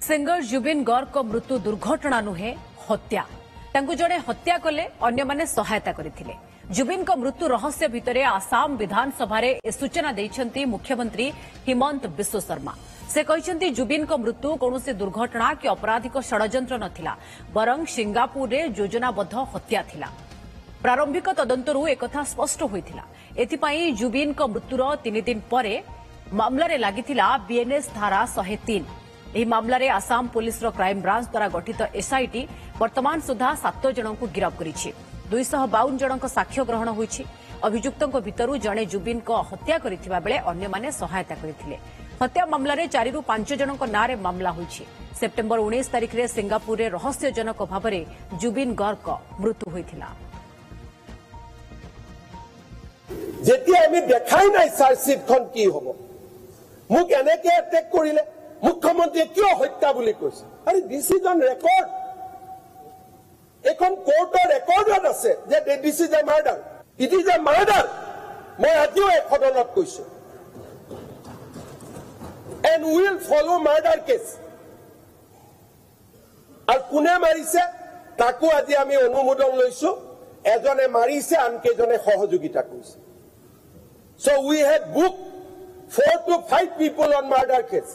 Singer Zubin Garg मृत्यु दुर्घटना नुहे हत्या जड़े हत्या कले अन्य माने सहायता करथिले। जुबिन मृत्यु रहस्य भितरे आसाम विधानसभा सूचना देइछंती मुख्यमंत्री हिमंत बिश्व शर्मा। से कहते जुबिन मृत्यु कौन दुर्घटना कि अपराधिक षड्यंत्र नथिला बरं सिंगापुर रे योजनाबद्ध हत्या थिला। प्रारंभिक तदंतरू एकथा स्पष्ट होइथिला। एथिपाई जुबिन मृत्युर 3 दिन परे मामलारे लागिथिला बीएनएस धारा 103। ଏହି ମାମଲାରେ ଆସାମ ପୁଲିସର କ୍ରାଇମ ବ୍ରାଞ୍ଚ ଦ୍ୱାରା ଗଠିତ ଏସ୍ଆଇଟି ବର୍ତ୍ତମାନ ସୁଦ୍ଧା 7 ଜଣଙ୍କୁ ଗିରଫ କରିଛି। 252 ଜଣଙ୍କ ସାକ୍ଷ୍ୟ ଗ୍ରହଣ ହୋଇଛି। ଅଭିଯୁକ୍ତଙ୍କ ଭିତରୁ ଜଣେ ଜୁବିନଙ୍କ ହତ୍ୟା କରିଥିବା ବେଳେ ଅନ୍ୟମାନେ ସହାୟତା କରିଥିଲେ। ହତ୍ୟା ମାମଲାରେ 4 ରୁ 5 ଜଣଙ୍କ ନାଁରେ ମାମଲା ହୋଇଛି। ସେପ୍ଟେମ୍ବର 19 ତାରିଖରେ ସିଙ୍ଗାପୁରରେ ରହସ୍ୟଜନକ ଭାବରେ ଜୁବିନ ଗର୍ଗଙ୍କ ମୃତ୍ୟୁ ହୋଇଥିଲା। যেতিয়া আমি দেখাই নাই চাৰ্জশিটখন কি হ'ব, মোক এনেকে এটেক কৰিলে মুখ্যমন্ত্ৰীয়ে কিয় হত্যা বুলি কৈছে? আৰে দিছ ইজ অন ৰেকৰ্ড, এখন কোৰ্টৰ ৰেকৰ্ডত আছে যে this is a murder, it is a murder. মই আজিও এই সদনত কৈছো, and will follow murder case. আৰু কোনে মাৰিছে তাকো আজি আমি অনুমোদন লৈছো। এজনে মাৰিছে, আনকেইজনে সহযোগিতা কৰিছে। So we had booked 4 to 5 people on murder case.